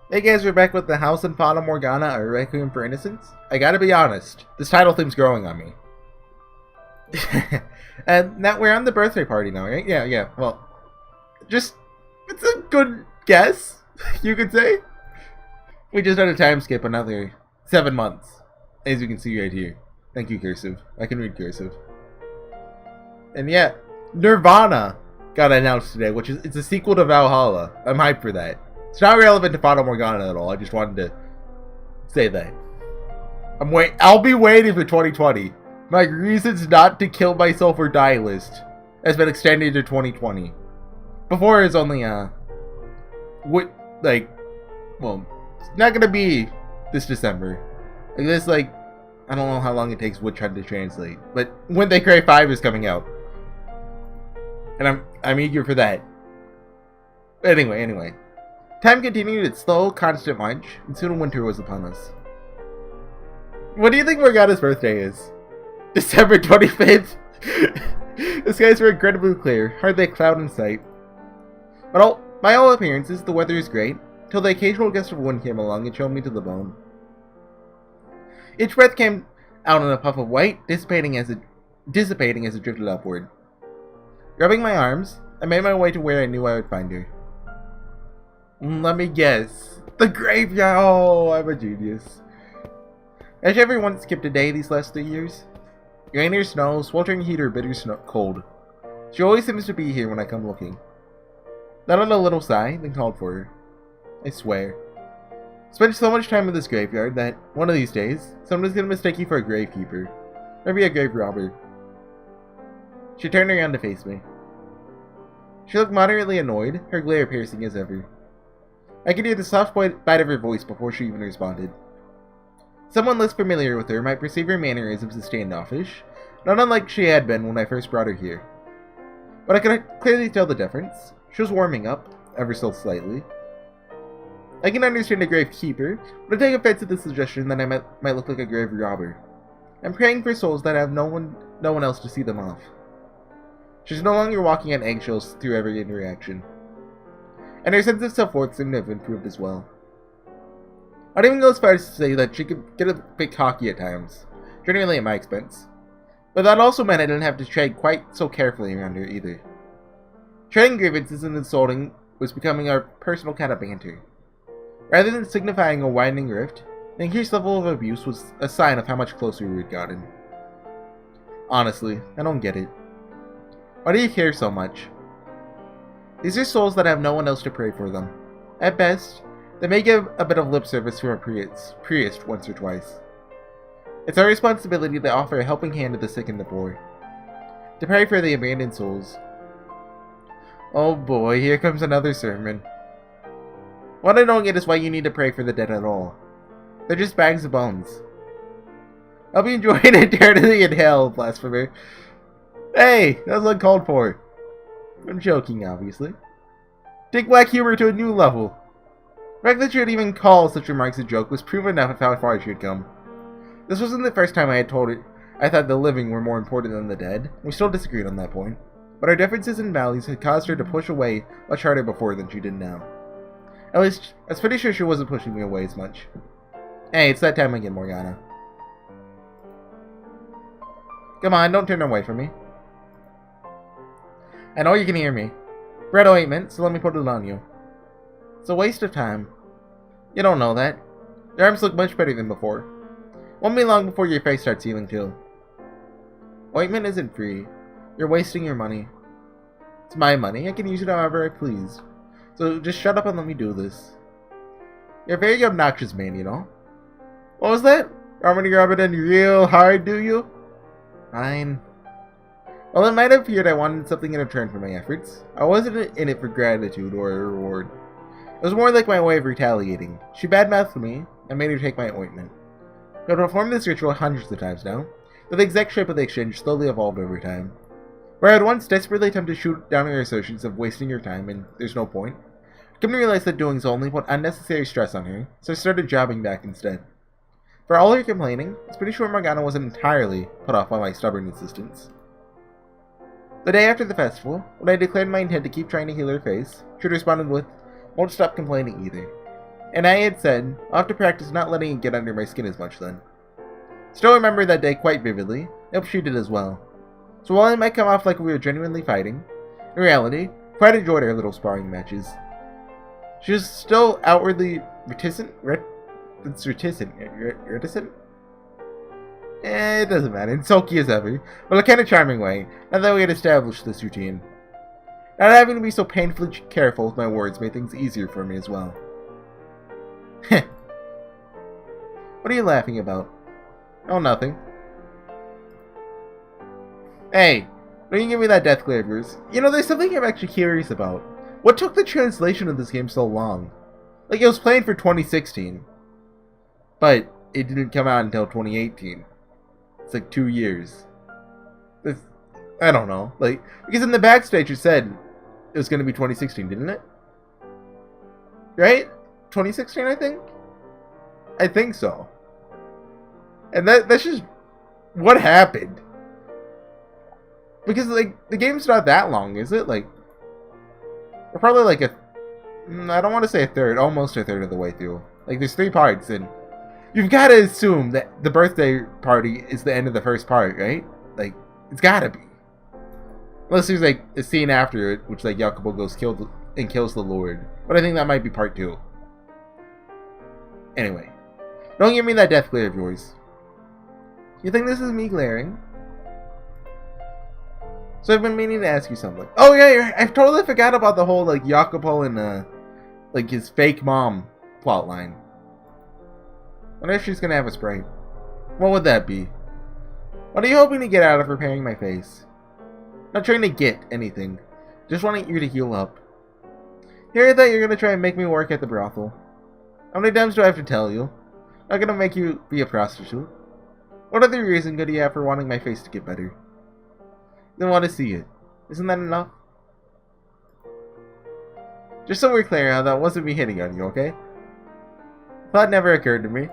Hey guys, we're back with the House and Fata Morgana, or Requiem for Innocence. I gotta be honest, this title theme's growing on me. And now we're on the birthday party now, right? Yeah, well, it's a good guess, you could say. We just had a time skip another 7 months, as you can see right here. Thank you, cursive. I can read cursive. And yeah, Nirvana got announced today, it's a sequel to Valhalla. I'm hyped for that. It's not relevant to Fata Morgana at all. I just wanted to say that. I'll be waiting for 2020. My reasons not to kill myself or die list has been extended to 2020. Before it was only it's not gonna be this December. I don't know how long it takes Woodchun to translate, but When They Cry 5 is coming out, and I'm eager for that. Anyway. Time continued its slow, constant march, and soon winter was upon us. What do you think Morgana's birthday is? December 25th? The skies were incredibly clear, hardly a cloud in sight. But by all appearances, the weather is great, till the occasional gust of wind came along and chilled me to the bone. Each breath came out in a puff of white, dissipating as it drifted upward. Rubbing my arms, I made my way to where I knew I would find her. Let me guess. The graveyard! Oh, I'm a genius. Has she ever once skipped a day these last 3 years? Rain or snow, sweltering heat or bitter cold. She always seems to be here when I come looking. Not on a little sigh, then called for her. I swear. Spent so much time in this graveyard that, one of these days, someone's gonna mistake you for a gravekeeper. Maybe a grave robber. She turned around to face me. She looked moderately annoyed, her glare piercing as ever. I could hear the soft bite of her voice before she even responded. Someone less familiar with her might perceive her mannerisms as standoffish, not unlike she had been when I first brought her here. But I could clearly tell the difference. She was warming up, ever so slightly. I can understand a gravekeeper, but I take offense at the suggestion that I might look like a grave robber. I'm praying for souls that have no one else to see them off. She's no longer walking on eggshells through every interaction. And her sense of self-worth seemed to have improved as well. I'd even go as far as to say that she could get a bit cocky at times, generally at my expense. But that also meant I didn't have to tread quite so carefully around her either. Treading grievances and insulting was becoming our personal kind of banter. Rather than signifying a widening rift, the increased level of abuse was a sign of how much closer we had gotten. Honestly, I don't get it. Why do you care so much? These are souls that have no one else to pray for them. At best, they may give a bit of lip service to a priest once or twice. It's our responsibility to offer a helping hand to the sick and the poor. To pray for the abandoned souls. Oh boy, here comes another sermon. What I don't get is why you need to pray for the dead at all. They're just bags of bones. I'll be enjoying eternity in hell, blasphemer. Hey, that was uncalled for. I'm joking, obviously. Take black humor to a new level. The fact that you would even call such remarks a joke was proof enough of how far she had come. This wasn't the first time I had told her I thought the living were more important than the dead. We still disagreed on that point. But our differences in values had caused her to push away much harder before than she did now. At least, I was pretty sure she wasn't pushing me away as much. Hey, it's that time again, Morgana. Come on, don't turn away from me. I know you can hear me. Bread ointment, so let me put it on you. It's a waste of time. You don't know that. Your arms look much better than before. Won't be long before your face starts healing too. Ointment isn't free. You're wasting your money. It's my money. I can use it however I please. So just shut up and let me do this. You're a very obnoxious man, you know. What was that? I'm gonna grab it in real hard, do you? Fine. Well, it might have appeared I wanted something in return for my efforts. I wasn't in it for gratitude or a reward. It was more like my way of retaliating. She badmouthed me, and made her take my ointment. I've performed this ritual hundreds of times now, though the exact shape of the exchange slowly evolved over time. Where I had once desperately attempted to shoot down her assertions of wasting your time and there's no point, I came to realize that doing so only put unnecessary stress on her, so I started jobbing back instead. For all her complaining, I was pretty sure Morgana wasn't entirely put off by my stubborn insistence. The day after the festival, when I declared my intent to keep trying to heal her face, she responded with, "Won't stop complaining either." And I had said, I'll have to practice not letting it get under my skin as much then. Still remember that day quite vividly. I hope she did as well. So while it might come off like we were genuinely fighting, in reality, quite enjoyed our little sparring matches. She was still outwardly reticent? Reticent? It doesn't matter. And sulky as ever, but in a kind of charming way, now that we had established this routine. Not having to be so painfully careful with my words made things easier for me as well. Heh. What are you laughing about? Oh, nothing. Hey, don't you give me that death glare of yours. You know, there's something I'm actually curious about. What took the translation of this game so long? Like, it was planned for 2016. But it didn't come out until 2018. It's like 2 years. I don't know. Like, because in the backstage it said it was going to be 2016, didn't it? Right? 2016, I think? I think so. And that's just what happened. Because, like, the game's not that long, is it? Like, we're probably like I don't want to say a third, almost a third of the way through. Like, there's 3 parts, and you've got to assume that the birthday party is the end of the first part, right? Like, it's gotta be. Unless there's, like, a scene after it, which, like, Jacopo goes kills the Lord. But I think that might be part 2. Anyway. Don't give me that death glare of yours. You think this is me glaring? So I've been meaning to ask you something. Oh yeah, I totally forgot about the whole, like, Jacopo and, like, his fake mom plotline. I wonder if she's gonna have a Sprite. What would that be? What are you hoping to get out of repairing my face? Not trying to get anything. Just wanting you to heal up. Hear that you're gonna try and make me work at the brothel. How many times do I have to tell you? Not gonna make you be a prostitute. What other reason could you have for wanting my face to get better? Then want to see it. Isn't that enough? Just so we're clear, that wasn't me hitting on you, okay? Thought never occurred to me.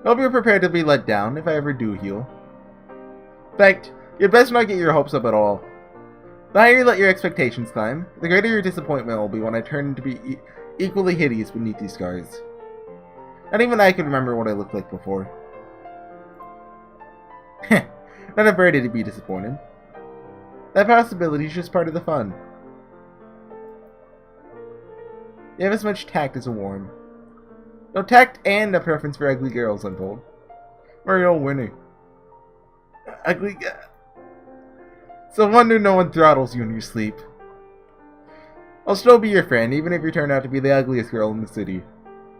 Hope you're prepared to be let down if I ever do heal. In fact, you'd best not get your hopes up at all. The higher you let your expectations climb, the greater your disappointment will be when I turn to be equally hideous beneath these scars. Not even I can remember what I looked like before. Heh, not afraid to be disappointed. That possibility is just part of the fun. You have as much tact as a worm. No tact and a preference for ugly girls, I'm told. Mario Winnie. Ugly It's a wonder no one throttles you in your sleep. I'll still be your friend, even if you turn out to be the ugliest girl in the city.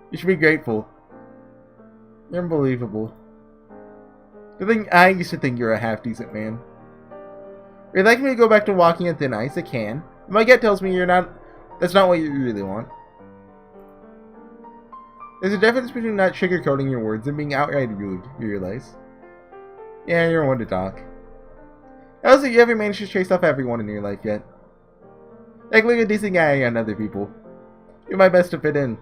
You should be grateful. You're unbelievable. I used to think you were a half-decent man. If you'd like me to go back to walking on thin ice, I can. My gut tells me that's not what you really want. There's a difference between not sugarcoating your words and being outright rude, you realize. Yeah, you're one to talk. How is it you ever managed to chase off everyone in your life yet? Act like a decent guy on other people. Do my best to fit in.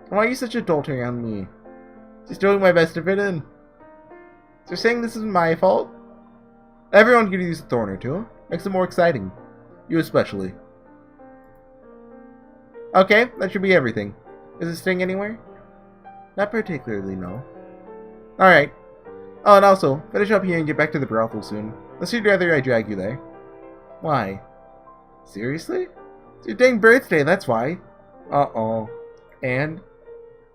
Why are you such a dolt around me? Just doing my best to fit in. So you're saying this is my fault? Everyone could use a thorn or two. Makes it more exciting. You especially. Okay, that should be everything. Does it sting anywhere? Not particularly, no. Alright. Oh, and also, finish up here and get back to the brothel soon. Unless you'd rather I drag you there. Why? Seriously? It's your dang birthday, that's why. Uh-oh. And?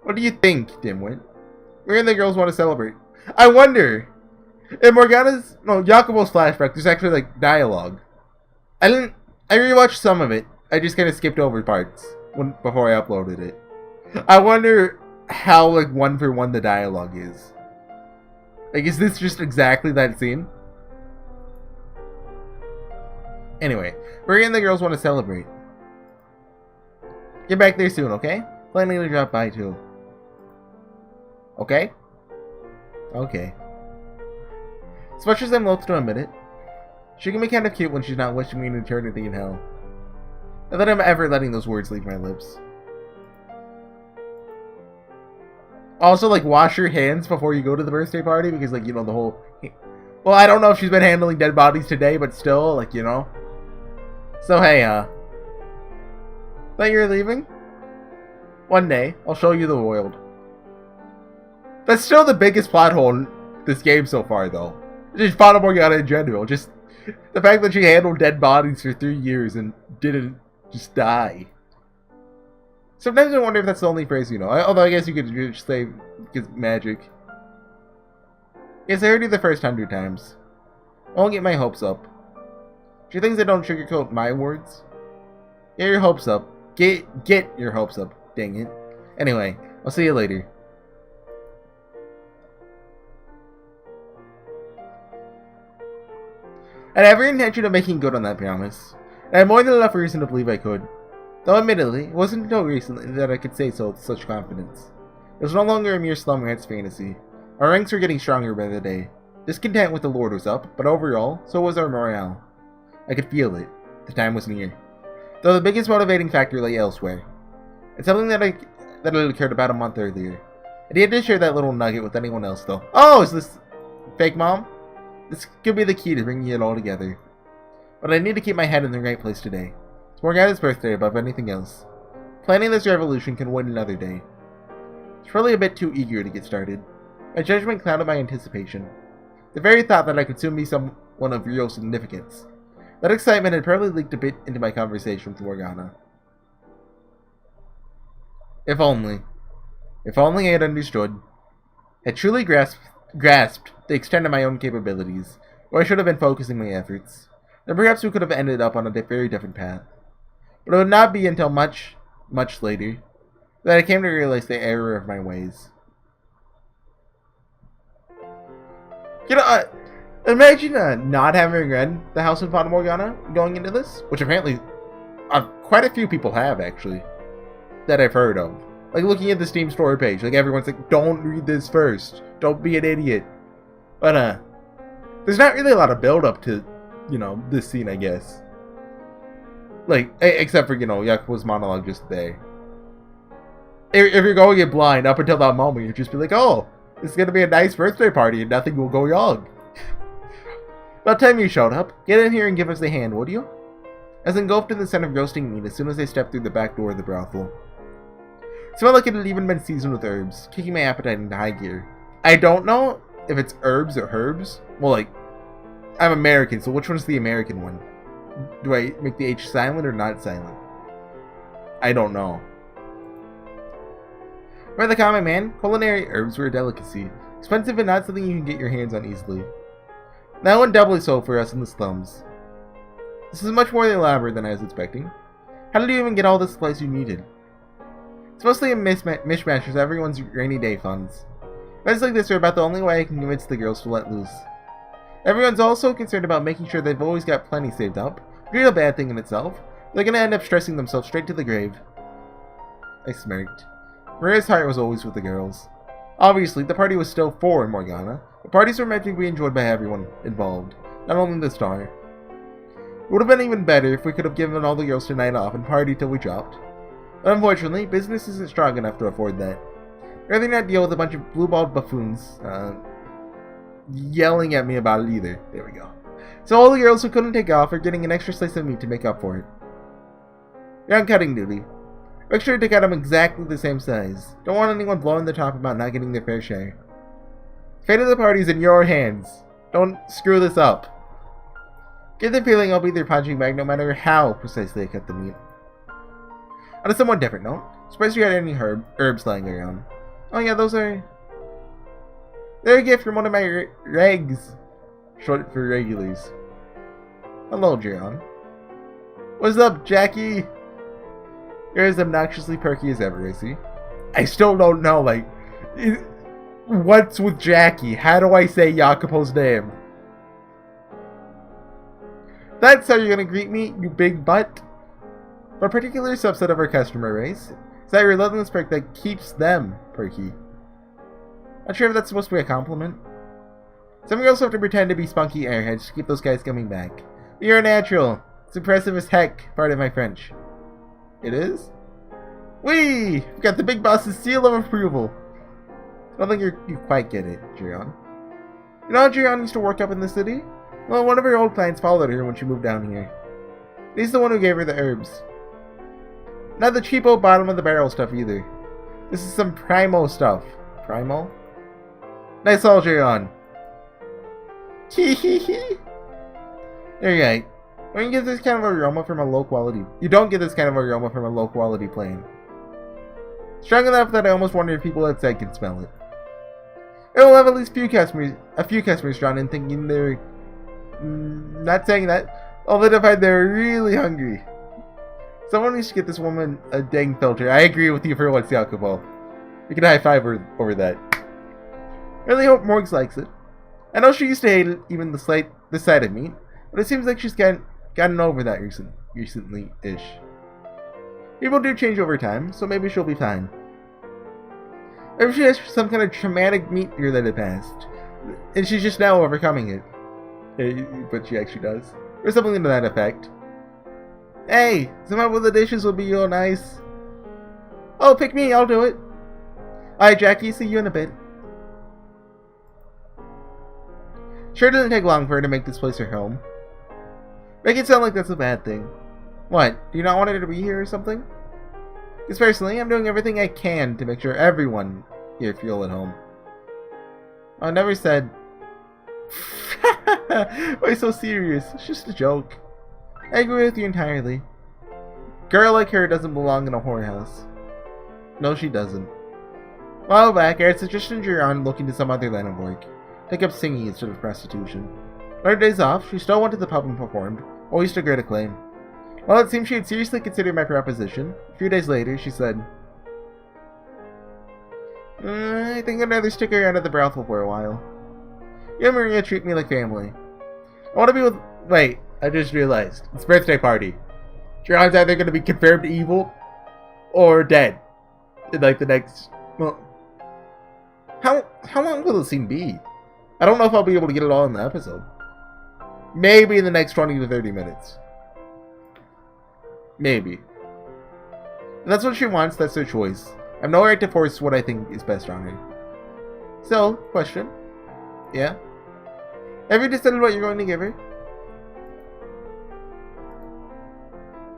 What do you think, dimwit? Where and the girls want to celebrate. I wonder! In Jacopo's flashback, there's actually, like, dialogue. I rewatched some of it. I just kind of skipped over parts before I uploaded it. I wonder how, like, one for one the dialogue is. Like, is this just exactly that scene? Anyway, Maria and the girls want to celebrate. Get back there soon, okay? Planning to drop by, too. Okay? Okay. As much as I'm loath to admit it, she can be kind of cute when she's not wishing me an eternity in hell. Not that I'm ever letting those words leave my lips. Also, like, wash your hands before you go to the birthday party, because, like, you know, the whole... Well, I don't know if she's been handling dead bodies today, but still, like, you know. So, hey, Thought you were leaving? One day, I'll show you the world. That's still the biggest plot hole in this game so far, though. Just Fata Morgana in general. Just the fact that she handled dead bodies for 3 years and didn't just die. Sometimes I wonder if that's the only phrase you know. Although I guess you could just say it's magic. Yes, I heard you the first 100 times. I won't get my hopes up. She thinks I don't sugarcoat my words. Get your hopes up. Get your hopes up. Dang it. Anyway, I'll see you later. I had every intention of making good on that promise, and I had more than enough reason to believe I could. Though admittedly, it wasn't until recently that I could say so with such confidence. It was no longer a mere slum rat's fantasy. Our ranks were getting stronger by the day. Discontent with the Lord was up, but overall, so was our morale. I could feel it. The time was near. Though the biggest motivating factor lay elsewhere. It's something that I had occurred about a month earlier. I had to share that little nugget with anyone else, though. Oh, is this fake mom? This could be the key to bringing it all together. But I need to keep my head in the right place today. It's Morgana's birthday above anything else. Planning this revolution can wait another day. It's probably a bit too eager to get started. My judgment clouded my anticipation. The very thought that I could soon be someone of real significance. That excitement had probably leaked a bit into my conversation with Morgana. If only I had understood. Had truly grasped the extent of my own capabilities, where I should have been focusing my efforts, then perhaps we could have ended up on a very different path. But it would not be until much, much later that I came to realize the error of my ways. You know, imagine not having read The House of Fata Morgana going into this, which apparently quite a few people have, actually, that I've heard of. Like, looking at the Steam store page, like, everyone's like, don't read this first. Don't be an idiot. But, there's not really a lot of build-up to, you know, this scene, I guess. Like, except for, you know, Yakuza's monologue just there. If you're going in blind up until that moment, you'd just be like, oh, this is going to be a nice birthday party and nothing will go wrong. About time you showed up. Get in here and give us a hand, would you? I was engulfed in the scent of roasting meat as soon as I stepped through the back door of the brothel. It smelled like it had even been seasoned with herbs, kicking my appetite into high gear. I don't know if it's herbs or herbs. Well, like, I'm American, so which one's the American one? Do I make the H silent or not silent? I don't know. For the common man, culinary herbs were a delicacy, expensive and not something you can get your hands on easily. That went doubly so for us in the slums. This is much more elaborate than I was expecting. How did you even get all the supplies you needed? It's mostly a mishmash of everyone's rainy day funds. Events like this are about the only way I can convince the girls to let loose. Everyone's also concerned about making sure they've always got plenty saved up. A real bad thing in itself. They're gonna end up stressing themselves straight to the grave. I smirked. Maria's heart was always with the girls. Obviously, the party was still for Morgana, but parties were meant to be enjoyed by everyone involved, not only the star. It would have been even better if we could have given all the girls tonight off and partied till we dropped. But unfortunately, business isn't strong enough to afford that. I'd rather not deal with a bunch of blue-balled buffoons yelling at me about it either. There we go. So all the girls who couldn't take off are getting an extra slice of meat to make up for it. You're on cutting duty. Make sure to cut them exactly the same size. Don't want anyone blowing the top about not getting their fair share. Fate of the party's in your hands. Don't screw this up. Get the feeling I'll be their punching bag no matter how precisely I cut the meat. On a somewhat different note, surprised you had any herbs lying around. Oh yeah, they're a gift from one of my regs. Short for regulars. Hello, Jiron. What's up, Jackie? You're as obnoxiously perky as ever, is he? I still don't know, like, what's with Jackie? How do I say Jacopo's name? That's how you're gonna greet me, you big butt? For a particular subset of our customer race, it's that relentless perk that keeps them perky. Not sure if that's supposed to be a compliment. Some girls have to pretend to be spunky airheads to keep those guys coming back. But you're a natural. It's impressive as heck, pardon my French. It is? Whee! We've got the big boss's seal of approval. I don't think you quite get it, Jiron. You know how Jiron used to work up in the city? Well, one of her old clients followed her when she moved down here. He's the one who gave her the herbs. Not the cheapo bottom of the barrel stuff either. This is some primo stuff. Primo? Nice soldier on. Hehehe. There you go. When you get this kind of aroma from a low quality, you don't get this kind of aroma from a low quality plane. Strong enough that I almost wonder if people outside can smell it. It will have at least a few customers drawn in thinking they're not saying that, although they find they're really hungry. Someone needs to get this woman a dang filter. I agree with you for once, Yakubo. We can high five over that. I really hope Morgs likes it. I know she used to hate it, even the sight of meat, but it seems like she's gotten over that recently-ish. People do change over time, so maybe she'll be fine. Maybe she has some kind of traumatic meat related past, and she's just now overcoming it. But she actually does. Or something to that effect. Hey, some help with the dishes would be real nice. Oh, pick me, I'll do it. Alright, Jackie, see you in a bit. Sure doesn't take long for her to make this place her home. Make it sound like that's a bad thing. What, do you not want her to be here or something? Because personally, I'm doing everything I can to make sure everyone here feel at home. I never said... Why so serious? It's just a joke. I agree with you entirely. Girl like her doesn't belong in a whorehouse. No, she doesn't. A while back, I had suggested Jiran look into some other line of work. Take up singing instead of prostitution. On her days off, she still went to the pub and performed, always to great acclaim. Well, it seemed she had seriously considered my proposition. A few days later, she said, I think I'd rather stick around at the brothel for a while. You and Maria treat me like family. I want to be with... Wait, I just realized. It's a birthday party. Jiran's either going to be confirmed evil or dead in like the next... Well, how long will the scene be? I don't know if I'll be able to get it all in the episode. Maybe in the next 20 to 30 minutes. Maybe. And that's what she wants, that's her choice. I have no right to force what I think is best on her. So, question. Yeah? Have you decided what you're going to give her?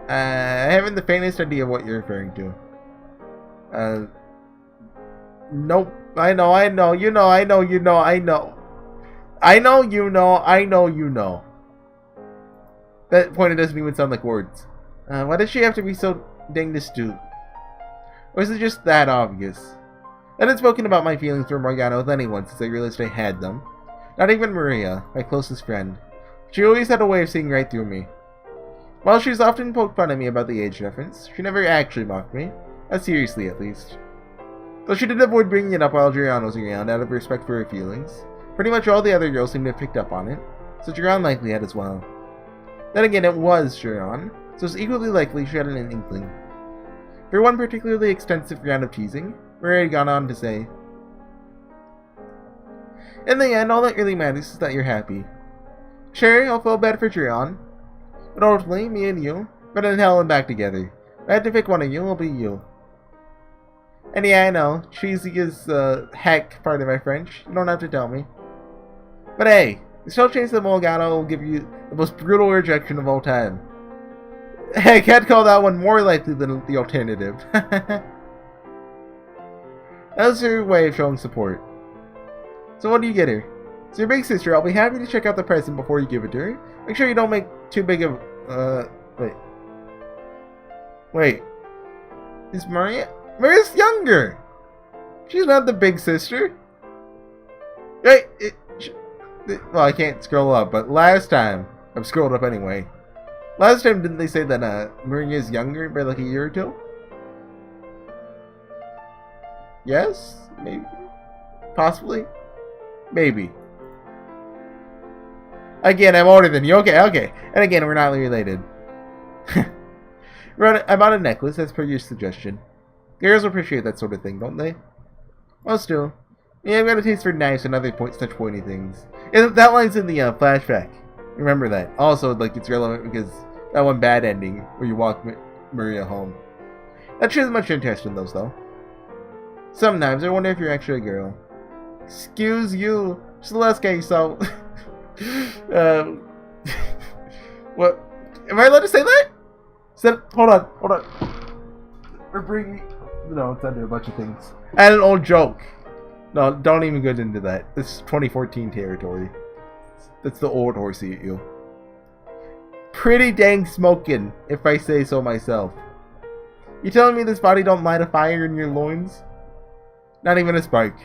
I haven't the faintest idea what you're referring to. Nope. I know, you know. I know, you know. That point, it doesn't even sound like words. Why does she have to be so dang astute? Or is it just that obvious? I hadn't spoken about my feelings for Morgana with anyone since I realized I had them. Not even Maria, my closest friend. She always had a way of seeing right through me. While she's often poked fun at me about the age difference, she never actually mocked me. Not seriously, at least. Though she did avoid bringing it up while Jiran was around out of respect for her feelings. Pretty much all the other girls seemed to have picked up on it, so Jiran likely had as well. Then again, it was Jiran, so it's equally likely she had an inkling. For one particularly extensive round of teasing, Maria had gone on to say, in the end, all that really matters is that you're happy. Sure, I'll feel bad for Jiran, but ultimately, me and you, better than hell and back together. If I had to pick one of you, it'll be you. And yeah, I know, cheesy is heck, pardon my French, you don't have to tell me. But hey, there's no chance that Morgana will give you the most brutal rejection of all time. I can't call that one more likely than the alternative. That was her way of showing support. So what do you get her? So your big sister, I'll be happy to check out the present before you give it to her. Make sure you don't make too big of... Wait. Is Maria... Maria's younger! She's not the big sister. Wait, well, I can't scroll up, but last time... I've scrolled up anyway. Last time, didn't they say that Maria's younger by like a year or two? Yes? Maybe? Possibly? Maybe. Again, I'm older than you. Okay. And again, we're not related. I bought a necklace as per your suggestion. Girls appreciate that sort of thing, don't they? Most do. Yeah, I've got a taste for knives and other touch pointy things. And that line's in the flashback. Remember that. Also, like, it's relevant because that one bad ending where you walk Maria home. That shows much interest in those, though. Sometimes I wonder if you're actually a girl. Excuse you. Just the last guy you saw. What? Am I allowed to say that? Hold on. We're bringing... No, it's under a bunch of things. And an old joke. No, don't even get into that. This is 2014 territory. That's the old HorseyEatYou. Pretty dang smoking, if I say so myself. You telling me this body don't light a fire in your loins? Not even a spark.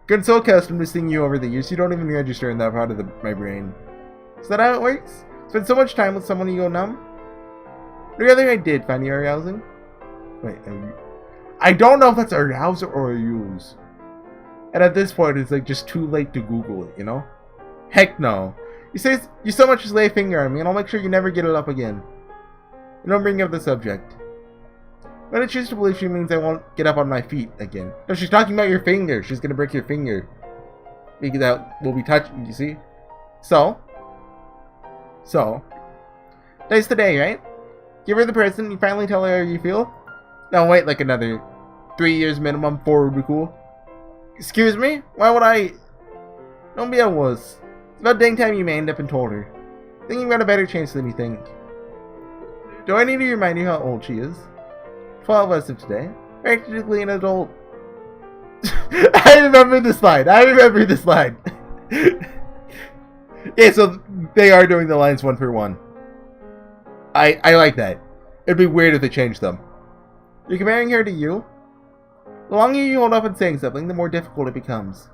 Gotten so accustomed to seeing you over the years, you don't even register in that part of my brain. Is that how it works? Spend so much time with someone you go numb? Or rather, I did find you arousing. Wait, I don't know if that's arousal or use. And at this point, it's like just too late to Google it, you know? Heck no. You say you so much as lay a finger on me, and I'll make sure you never get it up again. And don't bring up the subject. But I choose to believe she means I won't get up on my feet again. No, she's talking about your finger. She's gonna break your finger. Because that will be touching, you see? So. Today's the day, right? Give her the present, you finally tell her how you feel? No, wait like another 3 years minimum, 4 would be cool. Excuse me? Why would I... Don't be a wuss. It's about dang time you manned up and told her. I think you've got a better chance than you think. Do I need to remind you how old she is? 12 as of today. Practically an adult. I remember this line. Yeah, so they are doing the lines one for one. I like that. It'd be weird if they changed them. You're comparing her to you? The longer you hold off on saying something, the more difficult it becomes.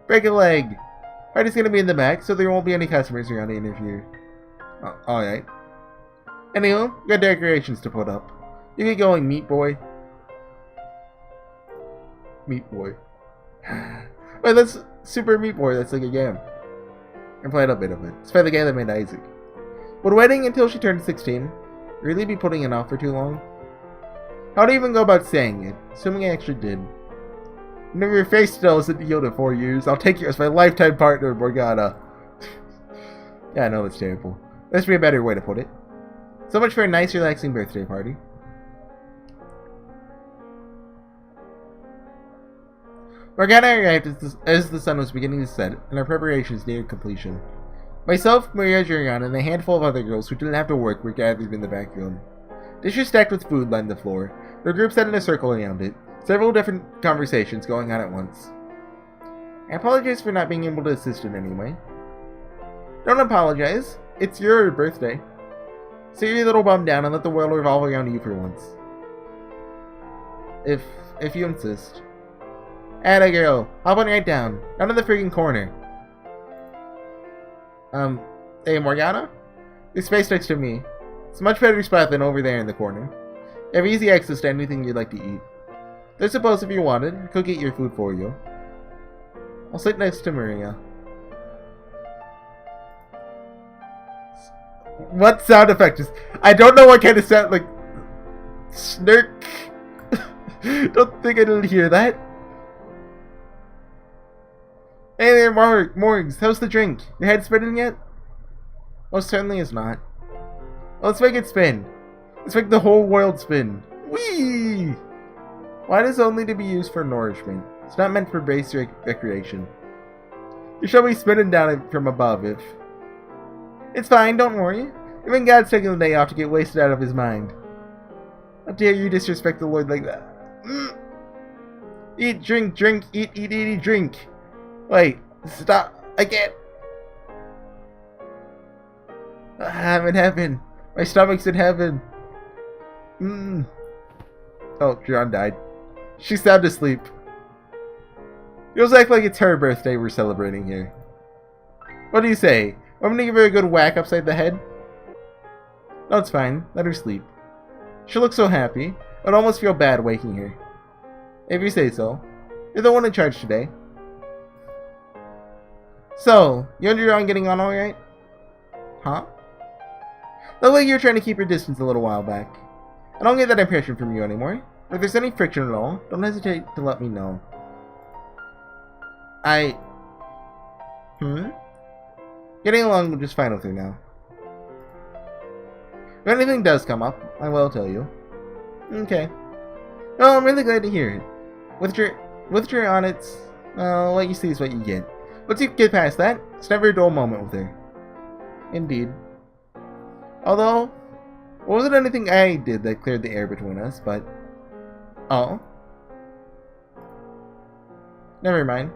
Break a leg. Party's gonna be in the back, so there won't be any customers around to interfere. Oh, alright. Anywho, got decorations to put up. You get going, meat boy. Meat boy. Wait, that's Super Meat Boy. That's like a game. I played a bit of it. It's by the guy that made Isaac. Would waiting until she turned 16 really be putting it off for too long? How do you even go about saying it? Assuming I actually did. Whenever your face still isn't healed in 4 years, I'll take you as my lifetime partner, Morgana. Yeah, I know that's terrible. Must be a better way to put it. So much for a nice, relaxing birthday party. Morgana arrived as the sun was beginning to set, and our preparations neared completion. Myself, Maria Juliana, and a handful of other girls who didn't have to work were gathered in the back room. Dishes stacked with food lined the floor. The group sat in a circle around it, several different conversations going on at once. I apologize for not being able to assist in any way. Don't apologize. It's your birthday. Sit your little bum down and let the world revolve around you for once. If you insist. Atta girl, hop on right down. Down in the freaking corner. Hey Morgana? There's space next to me. It's a much better spot than over there in the corner. You have easy access to anything you'd like to eat. I suppose if you wanted, I could get your food for you. I'll sit next to Maria. What sound effect is... I don't know what kind of sound, like... Snirk. Don't think I didn't hear that. Hey there, Morgs. How's the drink? Your head spinning yet? Most certainly is not. Well, let's make it spin. Let's make the whole world spin. Whee! Wine is only to be used for nourishment. It's not meant for base recreation. You shall be spinning down it from above if... It's fine, don't worry. Even God's taking the day off to get wasted out of his mind. How dare you disrespect the Lord like that? Eat, drink, eat, drink. Wait, stop. I can't. I'm in heaven. My stomach's in heaven. Oh, John died. She's sound asleep. Feels like it's her birthday we're celebrating here. What do you say? Want me to give her a good whack upside the head? No, it's fine. Let her sleep. She looks so happy. I'd almost feel bad waking her. If you say so. You're the one in charge today. So, you and John getting on alright? Huh? Looked like you were trying to keep your distance a little while back. I don't get that impression from you anymore. If there's any friction at all, don't hesitate to let me know. Getting along just fine with her now. If anything does come up, I will tell you. Okay. Well, I'm really glad to hear it. With your on it's, well, what you see is what you get. Once you get past that, it's never a dull moment with her. Indeed. Although, It wasn't anything I did that cleared the air between us, but... Oh. Never mind.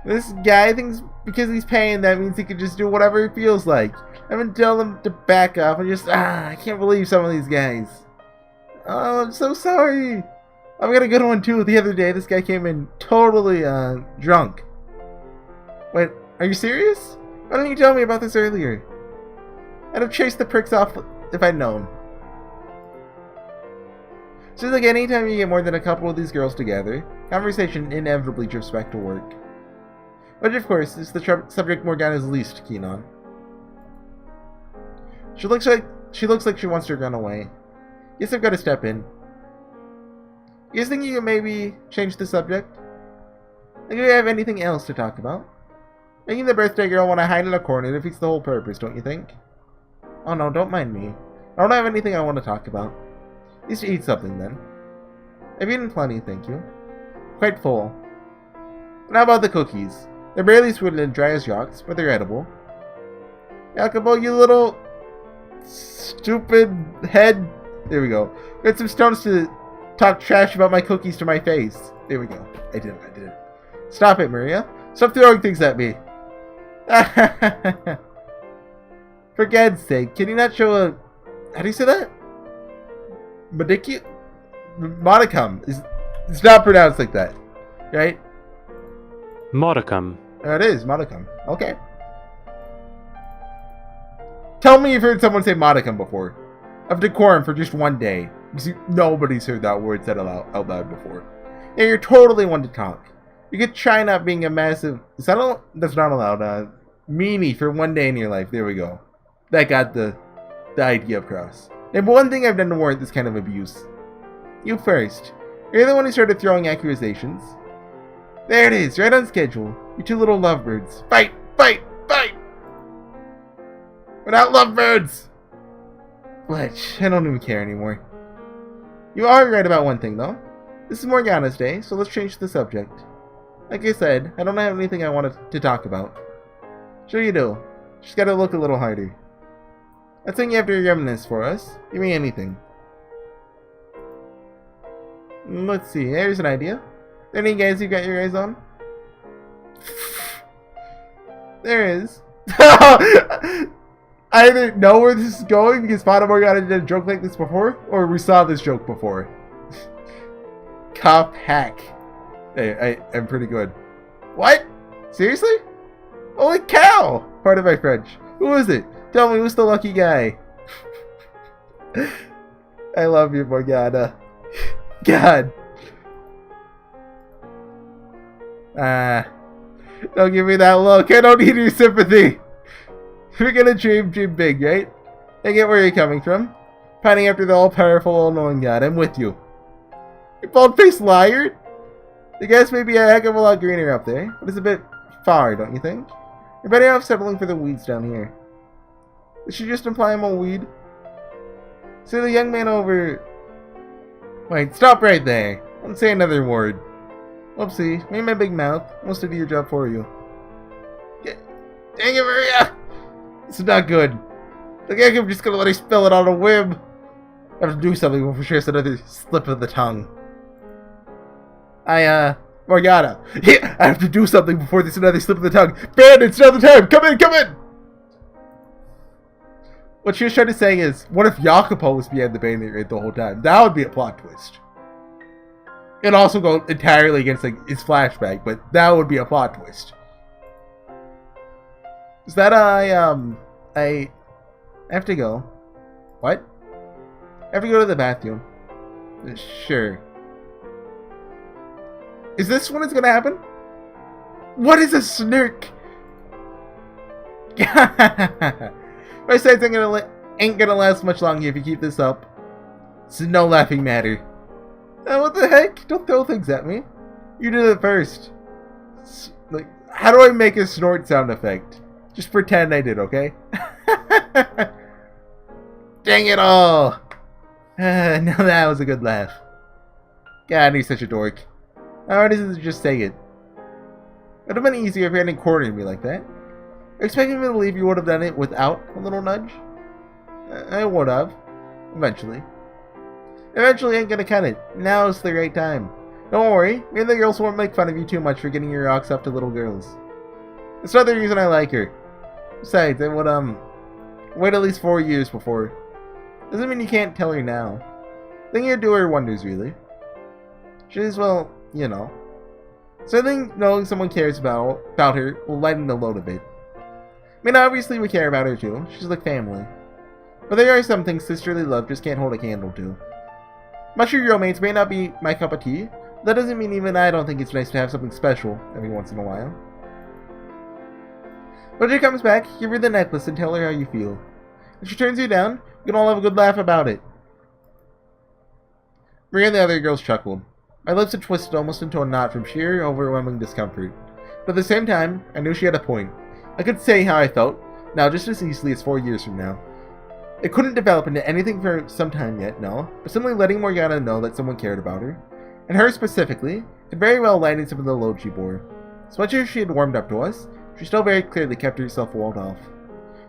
This guy thinks because he's paying that means he can just do whatever he feels like. I've been telling him to back off and just... I can't believe some of these guys. Oh, I'm so sorry. I've got a good one too. The other day, this guy came in totally drunk. Wait, are you serious? Why didn't you tell me about this earlier? I'd have chased the pricks off if I'd known. Seems like anytime you get more than a couple of these girls together, conversation inevitably drifts back to work. Which, of course, is the subject Morgana's least keen on. She looks like she wants to run away. Guess I've got to step in. You guys think you can maybe change the subject? Like, do we have anything else to talk about? Making the birthday girl want to hide in a corner defeats the whole purpose, don't you think? Oh no, don't mind me. I don't have anything I want to talk about. You should eat something then. I've eaten plenty, thank you. Quite full. And how about the cookies? They're barely sweet and dry as rocks, but they're edible. Yakubo, you little... stupid head. There we go. Got some stones to talk trash about my cookies to my face. There we go. I did it. Stop it, Maria. Stop throwing things at me. For God's sake, can you not show a... How do you say that? Modicum. It's not pronounced like that. Right? Modicum. Oh, it is. Modicum. Okay. Tell me you've heard someone say modicum before. Of decorum for just one day. Nobody's heard that word said out loud before. Yeah, you're totally one to talk. You could try not being a massive... That's not allowed. Meanie for one day in your life. There we go. That got the idea across. And one thing I've done to warrant this kind of abuse. You first. You're the one who started throwing accusations. There it is, right on schedule. You two little lovebirds. Fight! Fight! Fight! We're not lovebirds! Fletch, I don't even care anymore. You are right about one thing, though. This is Morgana's day, so let's change the subject. Like I said, I don't have anything I wanted to talk about. Sure you do. Just gotta look a little harder. Let's think you have to reminisce for us. Give me anything. Let's see, here's an idea. Any guys you got your eyes on? There is. I either know where this is going because Fata Morgana did a joke like this before, or we saw this joke before. Cop hack. Hey, I'm pretty good. What? Seriously? Holy cow! Pardon my French. Who is it? Tell me who's the lucky guy. I love you, Morgana. God. Don't give me that look. I don't need your sympathy. We're gonna dream big, right? I get where you're coming from. Pining after the all-powerful, all-knowing God. I'm with you. You bald-faced liar? The grass may be a heck of a lot greener up there, but it's a bit far, don't you think? You're better off settling for the weeds down here. Did she just imply I'm a weed? See the young man over... Wait, stop right there. Don't say another word. Whoopsie, made my big mouth. Almost did your job for you. Dang it, Maria! This is not good. Look like I'm just gonna let her spill it on a whim. I have to do something before she has another slip of the tongue. Morgana. Yeah, I have to do something before there's another slip of the tongue. Bandits, another time! Come in, come in! What she was trying to say is, what if Jacopo was behind the bandit raid the whole time? That would be a plot twist. It'd also go entirely against like his flashback, but that would be a plot twist. Is that I have to go. What? I have to go to the bathroom. Sure. Is this when it's gonna happen? What is a snirk? My sides ain't gonna last much longer if you keep this up. It's no laughing matter. What the heck? Don't throw things at me. You did it first. Like, how do I make a snort sound effect? Just pretend I did, okay? Dang it all! Now that was a good laugh. God, he's such a dork. How hard is it to just say it? It would have been easier if you hadn't cornered me like that. Expecting me to believe you would have done it without a little nudge? I would have. Eventually. Eventually ain't gonna cut it. Now's the right time. Don't worry, me and the girls won't make fun of you too much for getting your rocks up to little girls. It's not the reason I like her. Besides, I would, wait at least 4 years before. Doesn't mean you can't tell her now. Think you'd do her wonders, really. She's, well, you know. So I think knowing someone cares about her will lighten the load a bit. I mean, obviously we care about her too. She's like family. But there are some things sisterly love just can't hold a candle to. Mushroom romance may not be my cup of tea. That doesn't mean even I don't think it's nice to have something special every once in a while. When she comes back, give her the necklace and tell her how you feel. If she turns you down, you can all have a good laugh about it. Maria and the other girls chuckled. My lips had twisted almost into a knot from sheer, overwhelming discomfort. But at the same time, I knew she had a point. I could say how I felt, now just as easily as 4 years from now. It couldn't develop into anything for some time yet, no, but simply letting Morgana know that someone cared about her, and her specifically, could very well lighten some of the load she bore. As much as she had warmed up to us, she still very clearly kept herself walled off.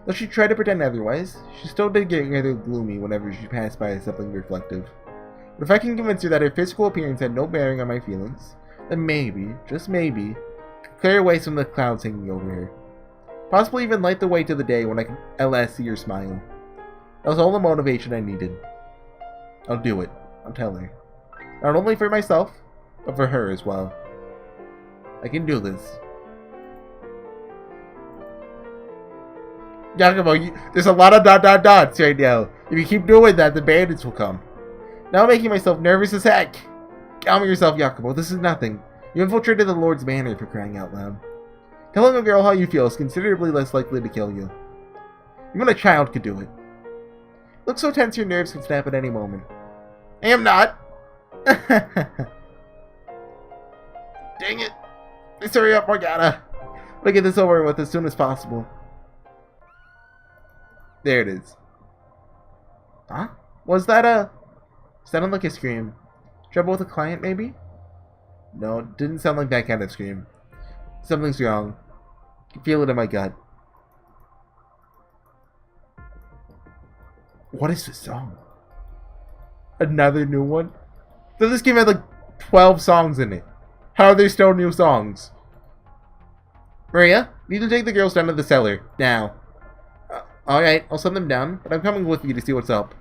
Though she tried to pretend otherwise, she still did get rather gloomy whenever she passed by as something reflective. But if I can convince her that her physical appearance had no bearing on my feelings, then maybe, just maybe, could clear away some of the clouds hanging over her. Possibly even light the way to the day when I can at last see her smile. That was all the motivation I needed. I'll do it. I'll tell her. Not only for myself, but for her as well. I can do this. Giacomo, there's a lot of dots right now. If you keep doing that, the bandits will come. Now I'm making myself nervous as heck. Calm yourself, Giacomo. This is nothing. You infiltrated the Lord's manor, for crying out loud. Telling a girl how you feel is considerably less likely to kill you. Even a child could do it. Look so tense your nerves can snap at any moment. I am not. Dang it. Let's hurry up, Morgana. Let's get this over with as soon as possible. There it is. Huh? Was that a... Sounded like a scream. Trouble with a client, maybe? No, it didn't sound like that kind of scream. Something's wrong. I can feel it in my gut. What is this song? Another new one? So this game had like 12 songs in it. How are there still new songs? Maria, you need to take the girls down to the cellar. Now. Alright, I'll send them down, but I'm coming with you to see what's up.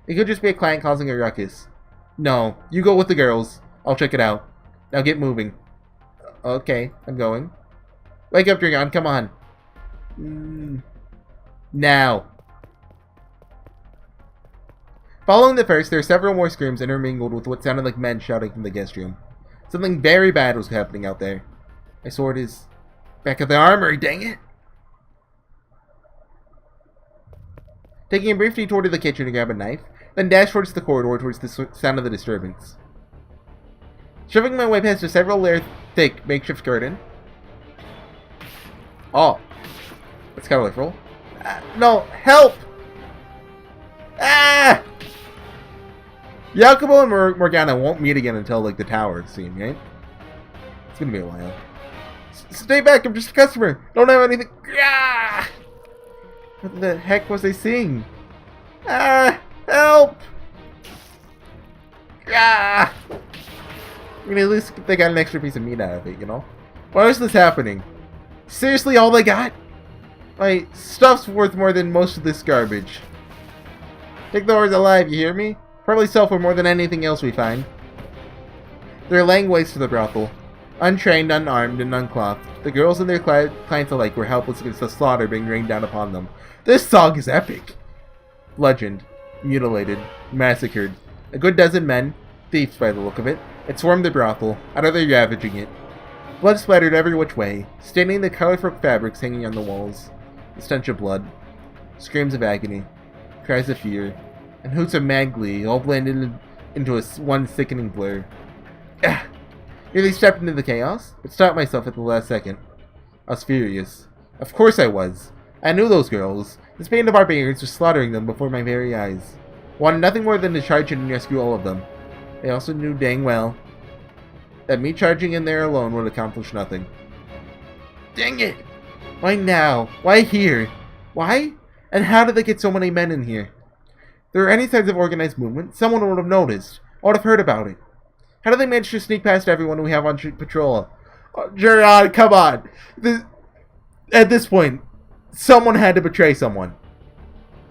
It could just be a client causing a ruckus. No, you go with the girls. I'll check it out. Now get moving. Okay, I'm going. Wake up, Dragon, come on. Now. Following the first, there are several more screams intermingled with what sounded like men shouting from the guest room. Something very bad was happening out there. My sword is back at the armory, dang it! Taking a brief detour to the kitchen to grab a knife, then dash towards the corridor towards the sound of the disturbance. Shoving my way past a several layer thick makeshift curtain. Oh. That's colorful. No, help! Ah! Giacomo and Morgana won't meet again until, like, the tower scene, right? It's gonna be a while. Stay back, I'm just a customer. Don't have anything. Ah! What the heck was they seeing? Ah! Help! Ah! I mean, at least they got an extra piece of meat out of it, you know? Why is this happening? Seriously, all they got? My stuff's worth more than most of this garbage. Take the horse alive, you hear me? Probably sell for more than anything else we find. There are laying waste to the brothel. Untrained, unarmed, and unclothed, the girls and their clients alike were helpless against the slaughter being rained down upon them. This song is epic! Bludgeoned, mutilated, massacred. A good dozen men, thieves by the look of it, had swarmed the brothel, utterly ravaging it. Blood splattered every which way, staining the colorful fabrics hanging on the walls. The stench of blood. Screams of agony. Cries of fear. And hoots of mad glee, all blended into one sickening blur. Nearly stepped into the chaos, but stopped myself at the last second. I was furious. Of course I was. I knew those girls. This band of barbarians was slaughtering them before my very eyes. Wanted nothing more than to charge in and rescue all of them. They also knew dang well that me charging in there alone would accomplish nothing. Dang it! Why now? Why here? Why? And how did they get so many men in here? If there were any signs of organized movement, someone would have noticed. I would have heard about it. How did they manage to sneak past everyone we have on patrol? Jurion, come on! At this point, someone had to betray someone.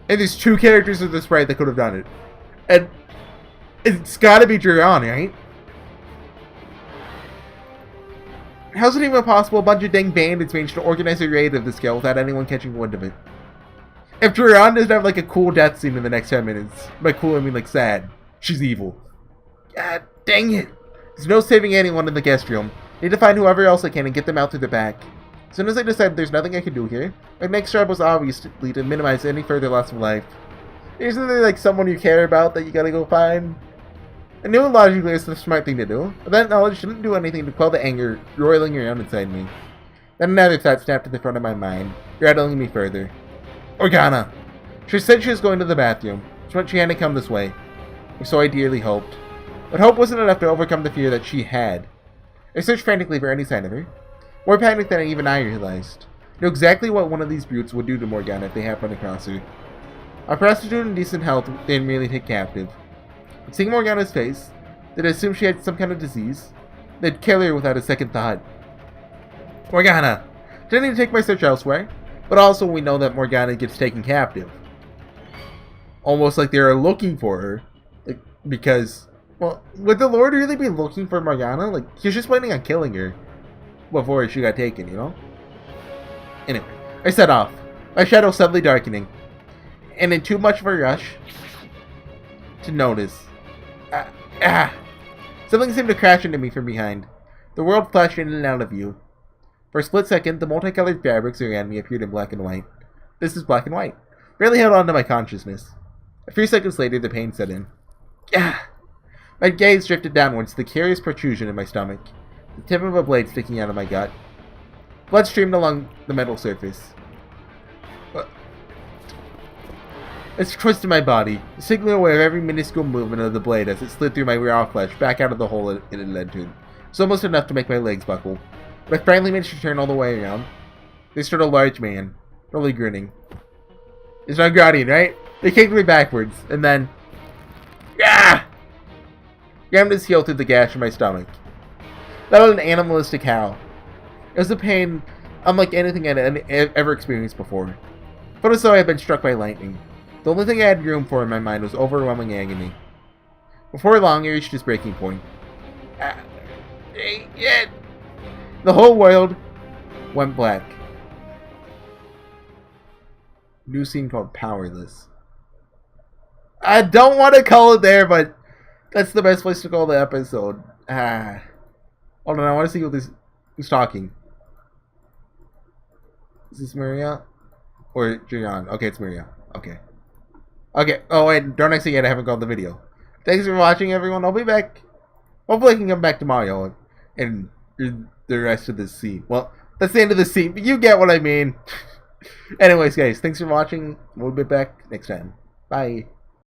And there's 2 characters in this sprite that could have done it. And it's gotta be Jurion, right? How's it even possible a bunch of dang bandits managed to organize a raid of this scale without anyone catching wind of it? If Jurion doesn't have like a cool death scene in the next 10 minutes, by cool I mean like sad, she's evil. God dang it! There's no saving anyone in the guest room. Need to find whoever else I can and get them out through the back. As soon as I decided there's nothing I can do here, my next job was obviously to minimize any further loss of life. Isn't there like someone you care about that you gotta go find? I knew logically it's the smart thing to do, but that knowledge didn't do anything to quell the anger roiling around inside me. Then another thought snapped at the front of my mind, rattling me further. Morgana! She said she was going to the bathroom, but she hadn't come this way. Or so I dearly hoped. But hope wasn't enough to overcome the fear that she had. I searched frantically for any sign of her. More panicked than even I realized. I knew exactly what one of these brutes would do to Morgana if they happened across her. A prostitute in decent health they'd merely take captive. Seeing Morgana's face, they'd assume she had some kind of disease. They'd kill her without a second thought. Morgana! Didn't need to take my search elsewhere, but also we know that Morgana gets taken captive. Almost like they are looking for her. Like, because, well, would the Lord really be looking for Morgana? Like, he's just planning on killing her before she got taken, you know? Anyway, I set off, my shadow suddenly darkening, and in too much of a rush to notice. Something seemed to crash into me from behind. The world flashed in and out of view. For a split second, the multicolored fabrics around me appeared in black and white. This is black and white. Barely held on to my consciousness. A few seconds later, the pain set in. My gaze drifted downwards to the curious protrusion in my stomach, the tip of a blade sticking out of my gut. Blood streamed along the metal surface. It's twisted my body, signaling aware of every minuscule movement of the blade as it slid through my raw flesh back out of the hole it had led to. It's almost enough to make my legs buckle. But I finally managed to turn all the way around. There stood a large man, probably grinning. It's not Guardian, right? They kicked me backwards, and then... Rammed his heel through the gash in my stomach. That was an animalistic howl. It was a pain unlike anything I'd ever experienced before. But as though I had been struck by lightning. The only thing I had room for in my mind was overwhelming agony. Before long, I reached its breaking point. The whole world went black. New scene called Powerless. I don't want to call it there, but that's the best place to call the episode. Hold on, I want to see who's talking. Is this Maria? Or Jurion? Okay, it's Maria. Okay. Okay. Oh, wait. Don't I see yet? I haven't called the video. Thanks for watching, everyone. I'll be back. Hopefully I can come back tomorrow and the rest of this scene. Well, that's the end of the scene, but you get what I mean. Anyways, guys, thanks for watching. We'll be back next time. Bye.